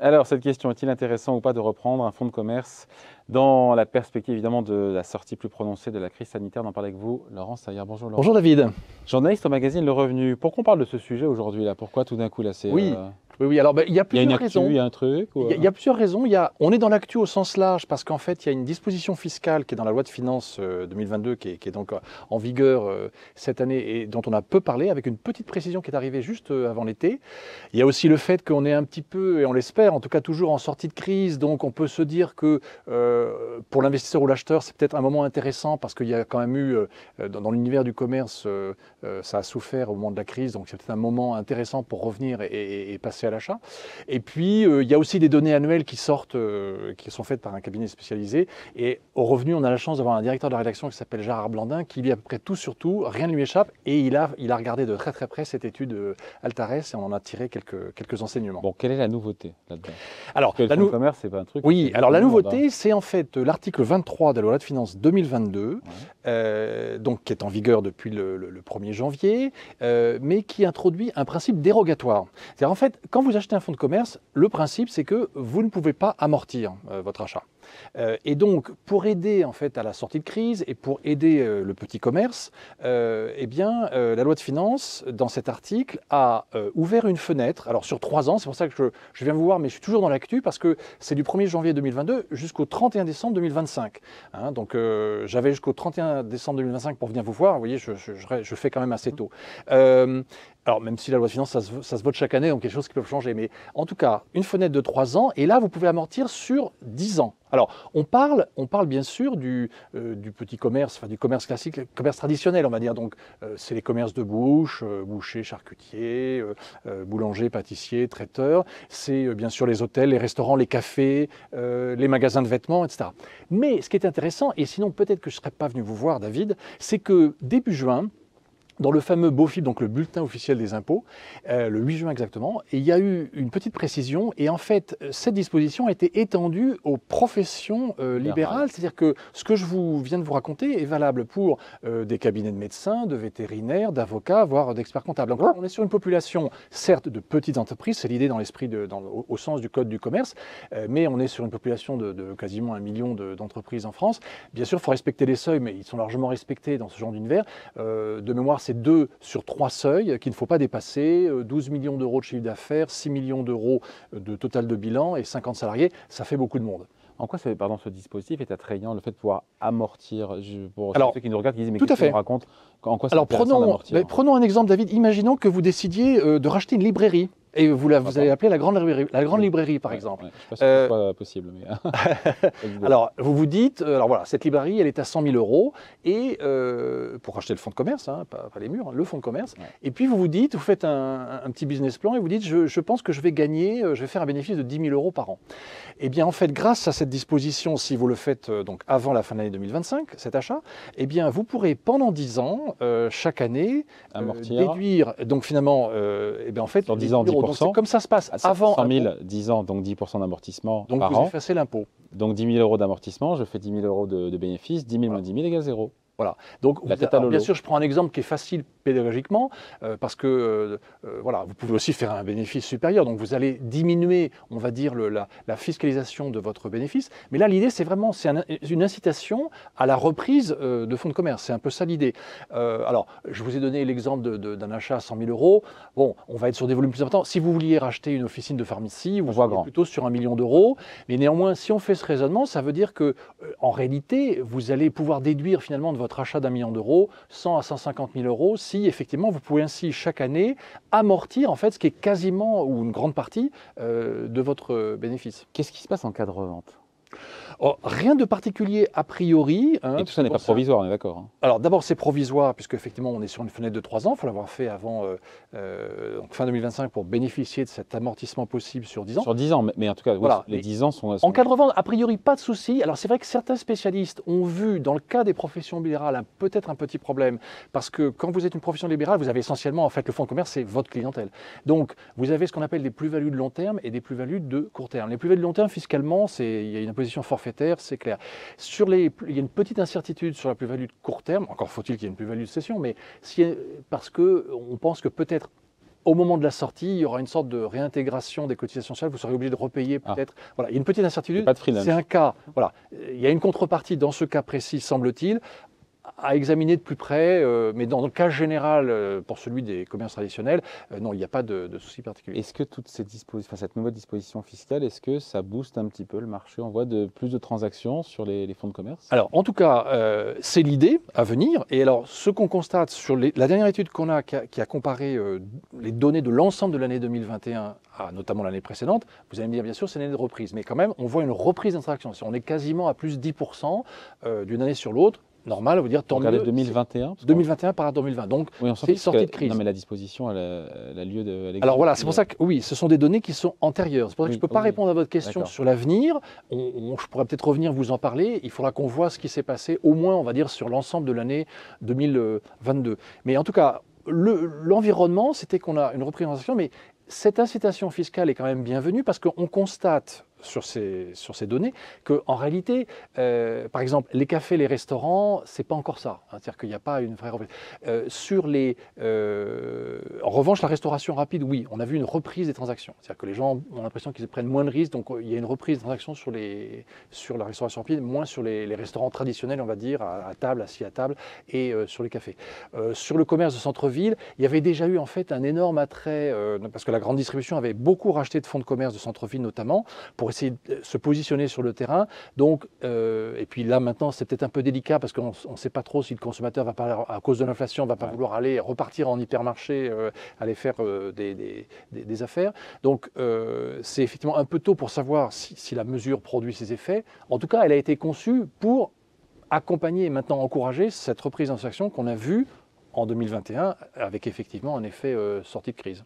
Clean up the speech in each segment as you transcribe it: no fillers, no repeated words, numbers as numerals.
Alors, cette question, est-il intéressant ou pas de reprendre un fonds de commerce dans la perspective évidemment de la sortie plus prononcée de la crise sanitaire? On en parle avec vous, Laurent Saillard. Bonjour Laurent. Bonjour David. Journaliste au magazine Le Revenu. Pourquoi on parle de ce sujet aujourd'hui là? Pourquoi tout d'un coup là Oui, oui. Alors il y a il y a une plusieurs actu, il raisons. y a un truc ou, Il y a plusieurs raisons. On est dans l'actu au sens large parce qu'en fait, il y a une disposition fiscale qui est dans la loi de finances 2022 qui est donc en vigueur cette année et dont on a peu parlé, avec une petite précision qui est arrivée juste avant l'été. Il y a aussi le fait qu'on est un petit peu, et on l'espère, en tout cas toujours en sortie de crise, donc on peut se dire que pour l'investisseur ou l'acheteur, c'est peut-être un moment intéressant parce qu'il y a quand même eu, dans l'univers du commerce, ça a souffert au moment de la crise, donc c'est peut-être un moment intéressant pour revenir et passer à l'achat. Et puis, il y a aussi des données annuelles qui sortent, qui sont faites par un cabinet spécialisé. Et au Revenu, on a la chance d'avoir un directeur de la rédaction qui s'appelle Gérard Blandin, qui lit à peu près tout sur tout, rien ne lui échappe. Et il a regardé de très très près cette étude Altares et on en a tiré quelques enseignements. bon, quelle est la nouveauté là-dedans? Alors, Parce que le fonds de commerce, c'est pas un truc. oui, qui est alors la connu, nouveauté, c'est en fait l'article 23 de la loi de finances 2022, donc qui est en vigueur depuis le 1er janvier, mais qui introduit un principe dérogatoire. C'est-à-dire en fait, quand vous achetez un fonds de commerce, le principe c'est que vous ne pouvez pas amortir votre achat. Et donc, pour aider en fait à la sortie de crise et pour aider le petit commerce, eh bien, la loi de finances, dans cet article, a ouvert une fenêtre. Alors sur 3 ans, c'est pour ça que je viens vous voir, mais je suis toujours dans l'actu parce que c'est du 1er janvier 2022 jusqu'au 31 décembre 2025. Hein, donc, j'avais jusqu'au 31 décembre 2025 pour venir vous voir. Vous voyez, je fais quand même assez tôt. Alors, même si la loi de finances, ça se vote chaque année, donc il y a des choses qui peuvent changer. Mais en tout cas, une fenêtre de 3 ans, et là, vous pouvez amortir sur 10 ans. Alors, on parle bien sûr du petit commerce, enfin du commerce classique, le commerce traditionnel, on va dire. Donc, c'est les commerces de bouche, bouchers, charcutiers, boulangers, pâtissiers, traiteurs. C'est bien sûr les hôtels, les restaurants, les cafés, les magasins de vêtements, etc. Mais ce qui est intéressant, et sinon peut-être que je ne serais pas venu vous voir, David, c'est que début juin, dans le fameux BOFIP, donc le bulletin officiel des impôts, le 8 juin exactement, et il y a eu une petite précision, et en fait, cette disposition a été étendue aux professions libérales, c'est-à-dire que ce que je viens de vous raconter est valable pour des cabinets de médecins, de vétérinaires, d'avocats, voire d'experts comptables. Donc, on est sur une population, certes, de petites entreprises, c'est l'idée dans l'esprit, au sens du Code du commerce, mais on est sur une population de quasiment 1 million d'entreprises en France. Bien sûr, il faut respecter les seuils, mais ils sont largement respectés dans ce genre d'univers. De mémoire, c'est 2 sur 3 seuils qu'il ne faut pas dépasser, 12 millions d'euros de chiffre d'affaires, 6 millions d'euros de total de bilan et 50 salariés, ça fait beaucoup de monde. En quoi ce dispositif est attrayant, le fait de pouvoir amortir? Pour Alors, ceux qui nous regardent, qui disent mais tout à qu'est-ce qu'il fait. nous raconte? En quoi c'est Alors intéressant d'amortir? prenons un exemple, David. Imaginons que vous décidiez de racheter une librairie. Et vous allez appeler la grande librairie, par exemple. Ouais, je ne suis pas sûr que ce soit possible. Mais... Alors, vous vous dites, alors voilà, cette librairie, elle est à 100 000 euros, et pour racheter le fonds de commerce, hein, pas les murs, hein, le fonds de commerce. Ouais. Et puis vous vous dites, vous faites un petit business plan, et vous dites, je pense que je vais faire un bénéfice de 10 000 euros par an. Eh bien, en fait, grâce à cette disposition, si vous le faites donc avant la fin de l'année 2025, cet achat, eh bien, vous pourrez pendant 10 ans, chaque année, déduire, donc finalement, eh bien, en fait, sur 10 ans, 10%. Donc, comme ça se passe avant 100 000, 10 ans, donc 10% d'amortissement donc par vous an. effacez l'impôt. Donc 10 000 euros d'amortissement, je fais 10 000 euros de bénéfices, 10 000 moins 10 000 égale 0. Voilà. Donc, bien sûr, je prends un exemple qui est facile pédagogiquement, parce que voilà, vous pouvez aussi faire un bénéfice supérieur. Donc, vous allez diminuer, on va dire, la fiscalisation de votre bénéfice. Mais là, l'idée, c'est vraiment une incitation à la reprise de fonds de commerce. C'est un peu ça l'idée. Alors, je vous ai donné l'exemple d'un achat à 100 000 euros. Bon, on va être sur des volumes plus importants. Si vous vouliez racheter une officine de pharmacie, vous serez plutôt sur 1 million d'euros. Mais néanmoins, si on fait ce raisonnement, ça veut dire que, en réalité, vous allez pouvoir déduire finalement de votre achat d'1 million d'euros 100 à 150 000 euros si effectivement vous pouvez ainsi chaque année amortir en fait ce qui est quasiment ou une grande partie de votre bénéfice. Qu'est-ce qui se passe en cas de revente? Oh, rien de particulier a priori. Hein, et tout ça n'est pas provisoire, on est d'accord. Hein. Alors d'abord c'est provisoire puisque effectivement on est sur une fenêtre de 3 ans, il faut l'avoir fait avant donc fin 2025 pour bénéficier de cet amortissement possible sur 10 ans. Sur 10 ans, mais en tout cas voilà. Les 10 ans sont... En cas de revente, a priori pas de souci. Alors c'est vrai que certains spécialistes ont vu dans le cas des professions libérales peut-être un petit problème parce que quand vous êtes une profession libérale, vous avez essentiellement en fait le fonds de commerce, c'est votre clientèle. Donc vous avez ce qu'on appelle des plus-values de long terme et des plus-values de court terme. Les plus-values de long terme fiscalement, il y a une imposition forfaitaire, c'est clair. Il y a une petite incertitude sur la plus-value de court terme, encore faut-il qu'il y ait une plus-value de cession, mais parce qu'on pense que peut-être au moment de la sortie, il y aura une sorte de réintégration des cotisations sociales, vous serez obligé de repayer peut-être. Voilà, il y a une petite incertitude. Pas de free lunch. C'est un cas, voilà. Il y a une contrepartie dans ce cas précis, semble-t-il, à examiner de plus près, mais dans le cas général, pour celui des commerces traditionnels, non, il n'y a pas de souci particulier. Est-ce que cette nouvelle disposition fiscale, est-ce que ça booste un petit peu le marché? On voit plus de transactions sur les fonds de commerce? Alors, en tout cas, c'est l'idée à venir. Et alors, ce qu'on constate sur la dernière étude qu'on a, qui a comparé les données de l'ensemble de l'année 2021 à notamment l'année précédente, vous allez me dire, bien sûr, c'est une année de reprise. Mais quand même, on voit une reprise des transactions. On est quasiment à plus 10% d'une année sur l'autre. Normal, vous dire tant mieux. 2021 2021 par rapport à 2020. Donc, oui, c'est sortie de crise. Non, mais la disposition, elle a lieu de. Alors voilà, c'est pour ça que oui, ce sont des données qui sont antérieures. C'est pour ça que je ne peux pas répondre à votre question sur l'avenir. Je pourrais peut-être revenir vous en parler. Il faudra qu'on voit ce qui s'est passé, au moins, on va dire, sur l'ensemble de l'année 2022. Mais en tout cas, l'environnement, c'était qu'on a une reprise en transaction, mais cette incitation fiscale est quand même bienvenue parce qu'on constate sur ces données qu'en réalité, par exemple, les cafés, les restaurants, c'est pas encore ça. C'est-à-dire qu'il n'y a pas une vraie reprise. En revanche, la restauration rapide, oui, on a vu une reprise des transactions. C'est-à-dire que les gens ont l'impression qu'ils prennent moins de risques, donc il y a une reprise des transactions sur la restauration rapide, moins sur les restaurants traditionnels, on va dire, à table, assis à table, et sur les cafés. Sur le commerce de centre-ville, il y avait déjà eu en fait un énorme attrait, parce que la grande distribution avait beaucoup racheté de fonds de commerce de centre-ville notamment, pour essayer de se positionner sur le terrain. Donc, et puis là maintenant c'est peut-être un peu délicat parce qu'on ne sait pas trop si le consommateur va pas, à cause de l'inflation, va pas vouloir aller repartir en hypermarché, aller faire des affaires. Donc c'est effectivement un peu tôt pour savoir si la mesure produit ses effets. En tout cas, elle a été conçue pour accompagner et maintenant encourager cette reprise en action qu'on a vue en 2021 avec effectivement un effet sortie de crise.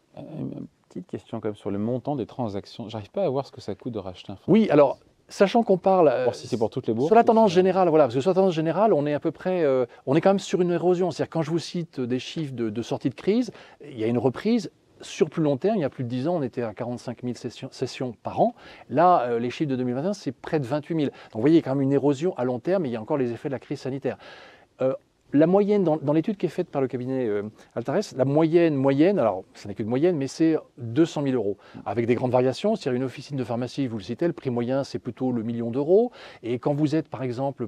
Petite question quand même sur le montant des transactions. J'arrive pas à voir ce que ça coûte de racheter un fonds. Oui, alors sachant qu'on parle si c'est pour toutes les bourses, sur la tendance générale, voilà, parce que sur la tendance générale, on est à peu près, on est quand même sur une érosion. C'est-à-dire quand je vous cite des chiffres de sortie de crise, il y a une reprise. Sur plus long terme, il y a plus de 10 ans, on était à 45 000 sessions par an. Là, les chiffres de 2021, c'est près de 28 000. Donc vous voyez, il y a quand même une érosion à long terme et il y a encore les effets de la crise sanitaire. La moyenne, dans l'étude qui est faite par le cabinet Altares, la moyenne, alors ce n'est qu'une moyenne, mais c'est 200 000 euros, avec des grandes variations. C'est-à-dire une officine de pharmacie, vous le citez, le prix moyen, c'est plutôt le million d'euros. Et quand vous êtes, par exemple,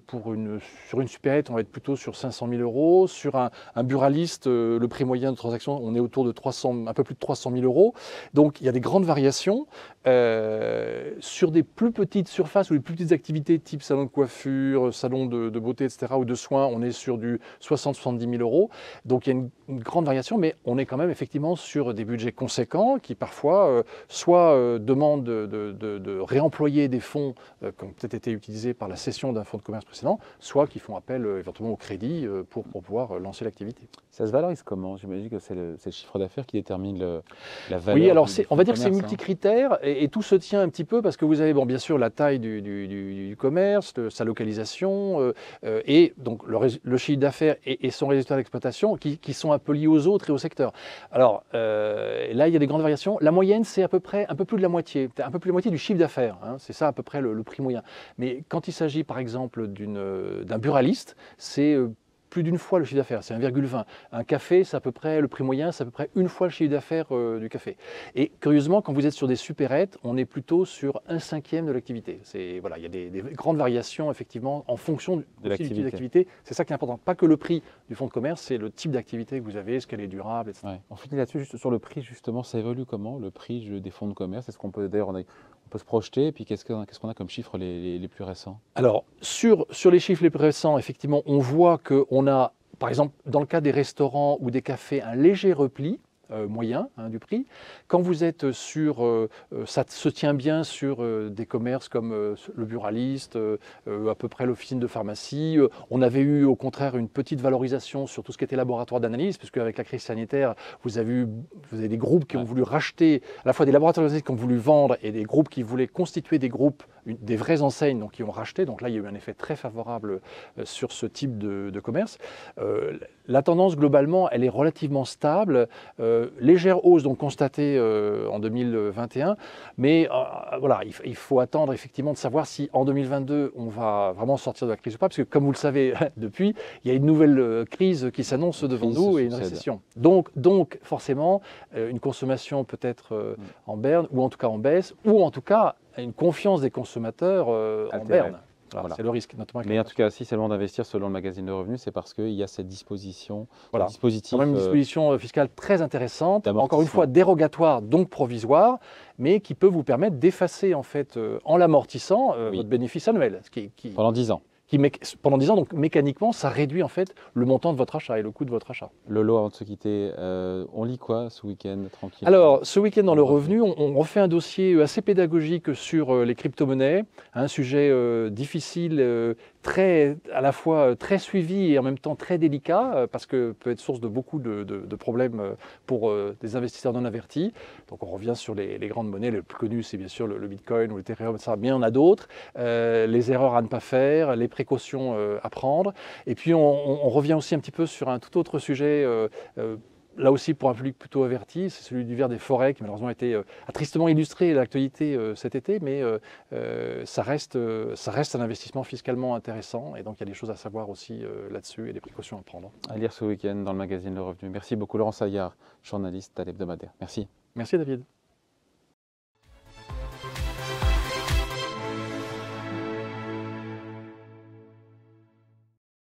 sur une supérette, on va être plutôt sur 500 000 euros. Sur un buraliste, le prix moyen de transaction, on est autour de un peu plus de 300 000 euros. Donc il y a des grandes variations. Sur des plus petites surfaces ou des plus petites activités, type salon de coiffure, salon de beauté, etc., ou de soins, on est sur du 60-70 000 euros. Donc il y a une grande variation, mais on est quand même effectivement sur des budgets conséquents qui parfois soit demandent de réemployer des fonds qui ont peut-être été utilisés par la cession d'un fonds de commerce précédent, soit qui font appel éventuellement au crédit pour pouvoir lancer l'activité. Ça se valorise comment? J'imagine que c'est le chiffre d'affaires qui détermine la valeur. Oui, alors on va dire que c'est multicritère et tout se tient un petit peu parce que vous avez bien sûr la taille du commerce, sa localisation et donc le chiffre d'affaires et son résultat d'exploitation qui sont un peu liés aux autres et au secteur. Alors là, il y a des grandes variations. La moyenne, c'est à peu près un peu plus de la moitié, un peu plus de la moitié du chiffre d'affaires. Hein, c'est ça à peu près le prix moyen. Mais quand il s'agit par exemple d'un buraliste, c'est plus d'une fois le chiffre d'affaires, c'est 1,20. Un café, c'est à peu près, le prix moyen, c'est à peu près une fois le chiffre d'affaires du café. Et curieusement, quand vous êtes sur des supérettes, on est plutôt sur 1/5 de l'activité. Voilà, il y a des grandes variations, effectivement, en fonction du type d'activité. C'est ça qui est important. Pas que le prix du fonds de commerce, c'est le type d'activité que vous avez, est-ce qu'elle est durable, etc. Ouais. On finit là-dessus, juste sur le prix, justement, ça évolue comment, le prix des fonds de commerce? Est-ce qu'on peut, d'ailleurs, on peut se projeter, et puis qu'est-ce qu'on a comme chiffres les plus récents? Alors, sur les chiffres les plus récents, effectivement, on voit qu'on a, par exemple, dans le cas des restaurants ou des cafés, un léger repli moyen du prix. Quand vous êtes ça se tient bien sur des commerces comme le buraliste, à peu près l'officine de pharmacie. On avait eu au contraire une petite valorisation sur tout ce qui était laboratoire d'analyse, puisque avec la crise sanitaire, vous avez des groupes qui ont voulu racheter, à la fois des laboratoires d'analyse qui ont voulu vendre et des groupes qui voulaient constituer des groupes, des vraies enseignes, donc qui ont racheté. Donc là, il y a eu un effet très favorable sur ce type de commerce. La tendance, globalement, elle est relativement stable. Légère hausse donc constatée en 2021, mais voilà, il faut attendre effectivement de savoir si en 2022 on va vraiment sortir de la crise ou pas, parce que comme vous le savez depuis, il y a une nouvelle crise qui s'annonce devant nous et une récession. Donc forcément, une consommation peut-être en berne, ou en tout cas en baisse, ou en tout cas une confiance des consommateurs en berne. Voilà. C'est le risque, notamment. Mais en tout cas, si c'est le moment d'investir selon le magazine de revenus, c'est parce qu'il y a cette disposition, voilà. dispositif. Quand même une disposition fiscale très intéressante, encore une fois dérogatoire, donc provisoire, mais qui peut vous permettre d'effacer en fait, en l'amortissant, votre bénéfice annuel. Pendant 10 ans. Pendant 10 ans, donc mécaniquement, ça réduit en fait le montant de votre achat et le coût de votre achat. Lolo, avant de se quitter, on lit quoi ce week-end tranquille? Alors, ce week-end dans le revenu, on refait un dossier assez pédagogique sur les crypto-monnaies, un sujet difficile, à la fois très suivi et en même temps très délicat, parce que peut être source de beaucoup de problèmes pour des investisseurs non avertis. Donc on revient sur les grandes monnaies, les plus connues, c'est bien sûr le Bitcoin ou l'Ethereum, ça, mais il y en a d'autres, les erreurs à ne pas faire, les précautions à prendre. Et puis on revient aussi un petit peu sur un tout autre sujet, là aussi pour un public plutôt averti, c'est celui du ver des forêts qui malheureusement a tristement illustré l'actualité cet été, mais ça reste un investissement fiscalement intéressant et donc il y a des choses à savoir aussi là-dessus et des précautions à prendre. À lire ce week-end dans le magazine Le Revenu. Merci beaucoup Laurent Saillard, journaliste à l'hebdomadaire. Merci. Merci David.